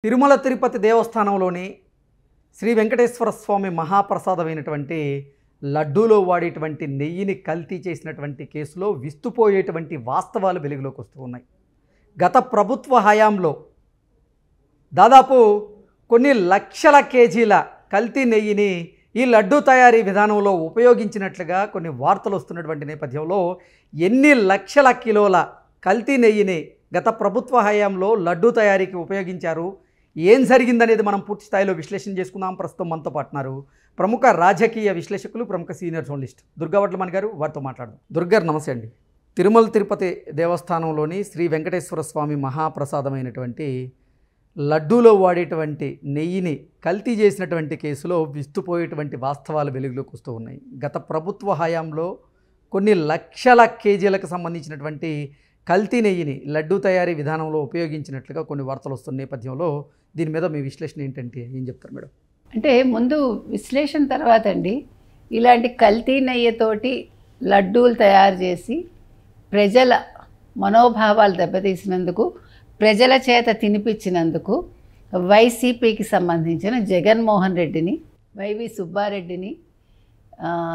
తిరుమల తిరుపతి దేవస్థానంలోని శ్రీ వెంకటేశ్వర స్వామి మహాప్రసాదమైనటువంటి లడ్డూలో వాడేటువంటి నెయ్యిని కల్తీ చేసినటువంటి కేసులో విస్తుపోయేటువంటి వాస్తవాలు వెలుగులోకి వస్తూ ఉన్నాయి. గత ప్రభుత్వ హయాంలో దాదాపు కొన్ని లక్షల కేజీల కల్తీ నెయ్యిని ఈ లడ్డూ తయారీ విధానంలో ఉపయోగించినట్లుగా కొన్ని వార్తలు వస్తున్నటువంటి నేపథ్యంలో ఎన్ని లక్షల కిలోల కల్తీ నెయ్యిని గత ప్రభుత్వ హయాంలో లడ్డూ తయారీకి ఉపయోగించారు, ఏం జరిగిందనేది మనం పూర్తి స్థాయిలో విశ్లేషణ చేసుకుందాం. ప్రస్తుతం మనతో పాటున్నారు ప్రముఖ రాజకీయ విశ్లేషకులు, ప్రముఖ సీనియర్ జర్నలిస్ట్ దుర్గా వడ్లమణి గారు. వారితో మాట్లాడదాం. దుర్గారు నమస్తే అండి. తిరుమల తిరుపతి దేవస్థానంలోని శ్రీ వెంకటేశ్వర స్వామి మహాప్రసాదమైనటువంటి లడ్డూలో వాడేటువంటి నెయ్యిని కల్తీ చేసినటువంటి కేసులో విస్తుపోయేటువంటి వాస్తవాలు వెలుగులోకి వస్తూ ఉన్నాయి. గత ప్రభుత్వ హయాంలో కొన్ని లక్షల కేజీలకు సంబంధించినటువంటి కల్తీ నెయ్యిని లడ్డూ తయారీ విధానంలో ఉపయోగించినట్లుగా కొన్ని వార్తలు వస్తున్న నేపథ్యంలో దీని మీద మీ విశ్లేషణ ఏంటంటే ఏం చెప్తారు మేడం? అంటే ముందు విశ్లేషణ తర్వాత అండి, ఇలాంటి కల్తీ నెయ్యితోటి లడ్డూలు తయారు చేసి ప్రజల మనోభావాలు దెబ్బతీసినందుకు, ప్రజల చేత తినిపించినందుకు వైసీపీకి సంబంధించిన జగన్మోహన్ రెడ్డిని, వైవి సుబ్బారెడ్డిని,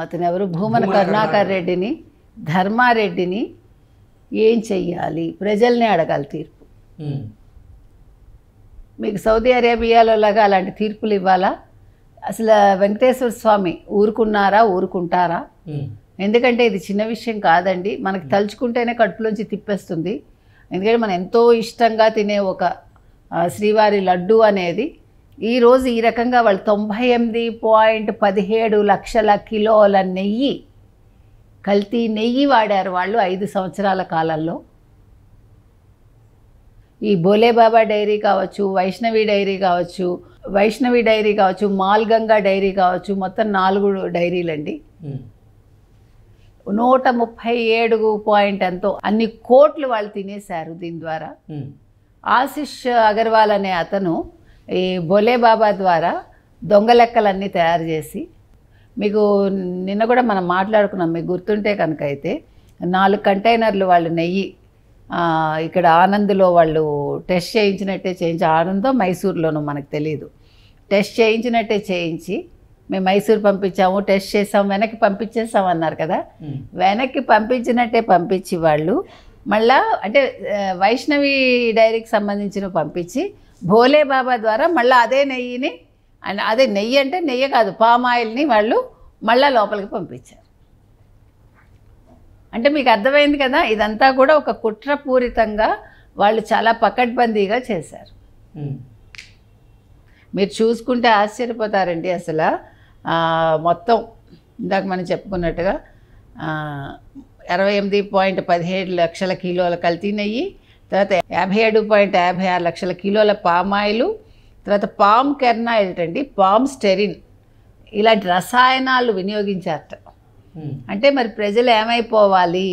అతను ఎవరు భూమన కరుణాకర్ రెడ్డిని, ధర్మారెడ్డిని ఏం చెయ్యాలి, ప్రజల్ని అడగాలి తీర్పు. మీకు సౌదీ అరేబియాలో లాగా అలాంటి తీర్పులు ఇవ్వాలా? అసలు వెంకటేశ్వర స్వామి ఊరుకుంటారా? ఎందుకంటే ఇది చిన్న విషయం కాదండి. మనకి తలుచుకుంటేనే కడుపులోంచి తిప్పేస్తుంది. ఎందుకంటే మనం ఎంతో ఇష్టంగా తినే ఒక శ్రీవారి లడ్డు అనేది ఈరోజు ఈ రకంగా వాళ్ళు 98.17 లక్షల కిలోల నెయ్యి, కల్తీ నెయ్యి వాడారు వాళ్ళు 5 సంవత్సరాల కాలంలో. ఈ భోలేబాబా డైరీ కావచ్చు, వైష్ణవి డైరీ కావచ్చు, మాల్గంగా డైరీ కావచ్చు, మొత్తం 4 డైరీలండి. 137 పాయింట్ ఎంతో అన్ని కోట్లు వాళ్ళు తినేశారు దీని ద్వారా. ఆశిష్ అగర్వాల్ అనే అతను ఈ భోలేబాబా ద్వారా దొంగ లెక్కలన్నీ తయారు చేసి, మీకు నిన్న కూడా మనం మాట్లాడుకున్నాం, మీకు గుర్తుంటే కనుక అయితే 4 కంటైనర్లు వాళ్ళు నెయ్యి ఇక్కడ ఆనంద్లో వాళ్ళు టెస్ట్ చేయించినట్టే చేయించి, ఆనందో మైసూర్లోనూ మనకు తెలియదు, టెస్ట్ చేయించినట్టే చేయించి మేము మైసూర్ పంపించాము, టెస్ట్ చేసాము, వెనక్కి పంపించేసాం అన్నారు కదా. వెనక్కి పంపించినట్టే పంపించి వాళ్ళు మళ్ళా అంటే వైష్ణవి డైరీకి సంబంధించిన పంపించి భోలేబాబా ద్వారా మళ్ళీ అదే నెయ్యిని, అదే నెయ్యి అంటే నెయ్యి కాదు, పామ్ ఆయిల్ని వాళ్ళు మళ్ళీ లోపలికి పంపించారు. అంటే మీకు అర్థమైంది కదా, ఇదంతా కూడా ఒక కుట్రపూరితంగా వాళ్ళు చాలా పకడ్బందీగా చేశారు. మీరు చూసుకుంటే ఆశ్చర్యపోతారండి. అసలు మొత్తం ఇందాక మనం చెప్పుకున్నట్టుగా 68.17 లక్షల కిలోల కల్తీ నెయ్యి, తర్వాత 57.56 లక్షల కిలోల పామాయిలు, తర్వాత పామ్ కెర్నాయిల్ అండి, పామ్ స్టెరిన్, ఇలాంటి రసాయనాలు వినియోగించారట. అంటే మరి ప్రజలు ఏమైపోవాలి?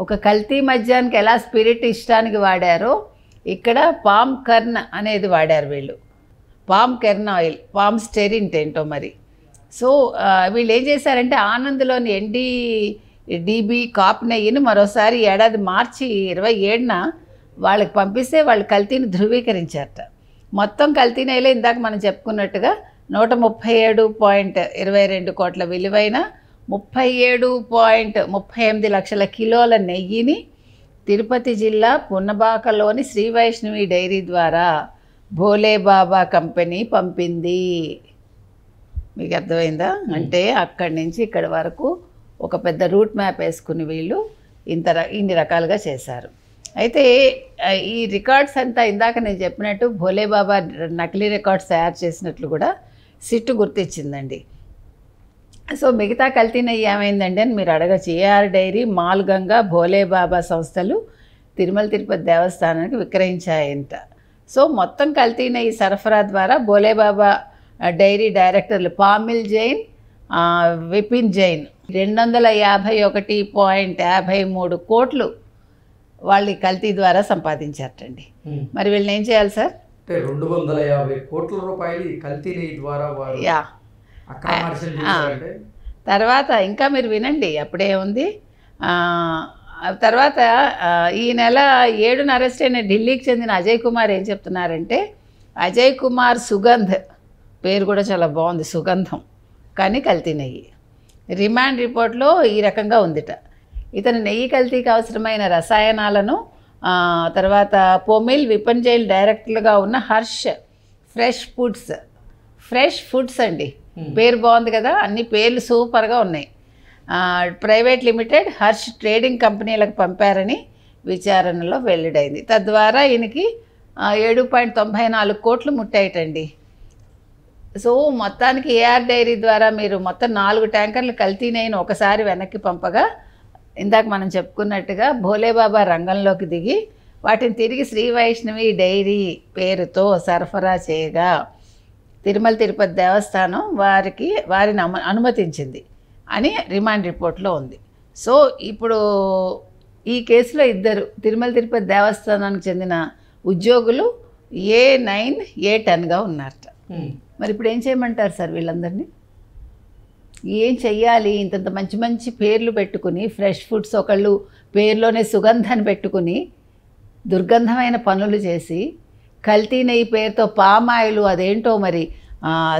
ఒక కల్తీ మద్యానికి ఎలా స్పిరిట్ ఇష్టానికి వాడారో ఇక్కడ పామ్ కర్న్ అనేది వాడారు వీళ్ళు. పామ్ కెర్నాయిల్, పామ్ స్టెరిన్ ఏంటో మరి. సో వీళ్ళు ఏం చేశారంటే ఆనంద్లోని NDDB కాప్ నెయ్యిని మరోసారి ఏడాది మార్చి 27న వాళ్ళకి పంపిస్తే వాళ్ళు కల్తీని ధృవీకరించారట. మొత్తం కల్తీ నెయ్యిలో ఇందాక మనం చెప్పుకున్నట్టుగా 137.22 కోట్ల విలువైన 37.38 లక్షల కిలోల నెయ్యిని తిరుపతి జిల్లా పున్నబాకలోని శ్రీ వైష్ణవి డైరీ ద్వారా భోలేబాబా కంపెనీ పంపింది. మీకు అర్థమైందా? అంటే అక్కడి నుంచి ఇక్కడి వరకు ఒక పెద్ద రూట్ మ్యాప్ వేసుకుని వీళ్ళు ఇన్ని రకాలుగా చేశారు. అయితే ఈ రికార్డ్స్ అంతా ఇందాక నేను చెప్పినట్టు భోలేబాబా నకిలీ రికార్డ్స్ తయారు చేసినట్లు కూడా సిట్టు గుర్తించిందండి. సో మిగతా కల్తీ నెయ్యి ఏమైందండి అని మీరు అడగచ్చు. ఏఆర్ డైరీ, మాల్గంగా, భోలేబాబా సంస్థలు తిరుమల తిరుపతి దేవస్థానానికి విక్రయించాయంట. సో మొత్తం కల్తీ నెయ్యి సరఫరా ద్వారా భోలేబాబా డైరీ డైరెక్టర్లు పామిల్ జైన్, విపిన్ జైన్ 251.53 కోట్లు వాళ్ళు కల్తీ ద్వారా సంపాదించారటండి. మరి వీళ్ళని ఏం చేయాలి సార్? 250 కోట్ల రూపాయలు కల్తీ నెయ్యి ద్వారా తర్వాత ఇంకా మీరు వినండి, అప్పుడే ఉంది ఆ తర్వాత ఈ నెల 7న అరెస్ట్ అయిన ఢిల్లీకి చెందిన అజయ్ కుమార్ ఏం చెప్తున్నారంటే, అజయ్ కుమార్ సుగంధ్, పేరు కూడా చాలా బాగుంది, సుగంధం, కానీ కల్తీ నెయ్యి. రిమాండ్ రిపోర్ట్లో ఈ రకంగా ఉందిట. ఇతను నెయ్యి కల్తీకి అవసరమైన రసాయనాలను తర్వాత పొమిల్ విపంజైల్ డైరెక్టర్గా ఉన్న హర్ష్ ఫ్రెష్ ఫుడ్స్ అండి, పేరు బాగుంది కదా, అన్ని పేర్లు సూపర్గా ఉన్నాయి, ప్రైవేట్ లిమిటెడ్ హర్ష్ ట్రేడింగ్ కంపెనీలకు పంపారని విచారణలో వెల్లడైంది. తద్వారా ఈయనకి 7.94 కోట్లు ముట్టాయిటండి. సో మొత్తానికి ఏఆర్ డైరీ ద్వారా మీరు మొత్తం 4 ట్యాంకర్లు కల్తీ నెయ్యిని ఒకసారి వెనక్కి పంపగా, ఇందాక మనం చెప్పుకున్నట్టుగా భోలేబాబా రంగంలోకి దిగి వాటిని తిరిగి శ్రీ వైష్ణవి డైరీ పేరుతో సరఫరా చేయగా తిరుమల తిరుపతి దేవస్థానం వారిని అనుమతించింది అని రిమాండ్ రిపోర్ట్లో ఉంది. సో ఇప్పుడు ఈ కేసులో ఇద్దరు తిరుమల తిరుపతి దేవస్థానానికి చెందిన ఉద్యోగులు A9 A10గా ఉన్నారట. మరి ఇప్పుడు ఏం చేయమంటారు సార్ వీళ్ళందరినీ? ఏం చెయ్యాలి? ఇంతంత మంచి మంచి పేర్లు పెట్టుకుని ఫ్రెష్ ఫుడ్స్ ఒకళ్ళు పేర్లోనే సుగంధాన్ని పెట్టుకుని దుర్గంధమైన పనులు చేసి కల్తీ నెయ్యి పేరుతో పామాయిలు అదేంటో మరి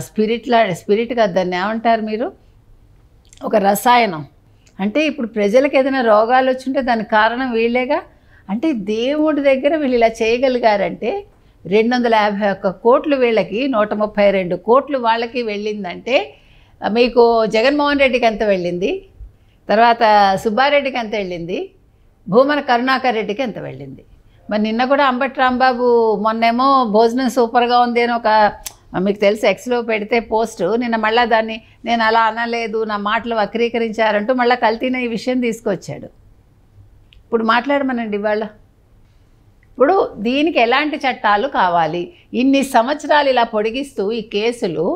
స్పిరిట్గా దాన్ని ఏమంటారు మీరు, ఒక రసాయనం. అంటే ఇప్పుడు ప్రజలకు ఏదైనా రోగాలు వచ్చుంటే దానికి కారణం వీళ్ళేగా. అంటే దేవుడి దగ్గర వీళ్ళు ఇలా చేయగలిగారంటే 251 కోట్లు వీళ్ళకి, 132 కోట్లు వాళ్ళకి వెళ్ళిందంటే మీకు జగన్మోహన్ రెడ్డికి ఎంత వెళ్ళింది, తర్వాత సుబ్బారెడ్డికి ఎంత వెళ్ళింది, భూమన కరుణాకర్ రెడ్డికి ఎంత వెళ్ళింది. మరి నిన్న కూడా అంబటి రాంబాబు మొన్నేమో భోజనం సూపర్గా ఉంది అని ఒక మీకు తెలుసు ఎక్స్లో పెడితే పోస్టు, నిన్న మళ్ళీ దాన్ని నేను అలా అనలేదు, నా మాటలు వక్రీకరించారంటూ మళ్ళీ కల్తీన ఈ విషయం తీసుకొచ్చాడు. ఇప్పుడు మాట్లాడమనండి ఇవాళ. ఇప్పుడు దీనికి ఎలాంటి చట్టాలు కావాలి? ఇన్ని సంవత్సరాలు ఇలా పొడిగిస్తూ ఈ కేసులు,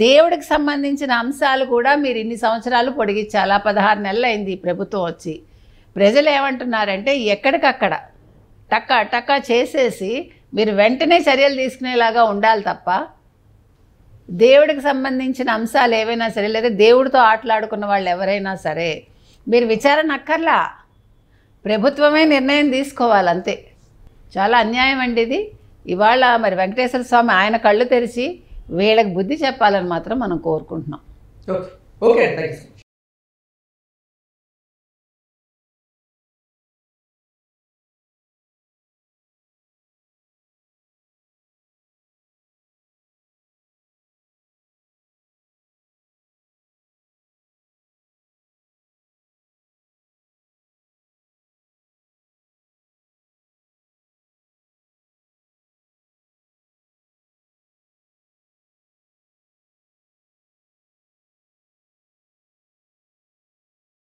దేవుడికి సంబంధించిన అంశాలు కూడా మీరు ఇన్ని సంవత్సరాలు పొడిగించాలా? 16 నెలలు అయింది ఈ ప్రభుత్వం వచ్చి. ప్రజలు ఏమంటున్నారంటే ఎక్కడికక్కడ టక్కా చేసేసి మీరు వెంటనే చర్యలు తీసుకునేలాగా ఉండాలి తప్ప, దేవుడికి సంబంధించిన అంశాలు ఏవైనా సరే, లేదా దేవుడితో ఆటలాడుకున్న వాళ్ళు ఎవరైనా సరే మీరు విచారణ అక్కర్లా, ప్రభుత్వమే నిర్ణయం తీసుకోవాలంతే. చాలా అన్యాయం అండి ఇది. ఇవాళ మరి వెంకటేశ్వర స్వామి ఆయన కళ్ళు తెరిచి వీళ్ళకి బుద్ధి చెప్పాలని మాత్రం మనం కోరుకుంటున్నాం. Okay, thank you.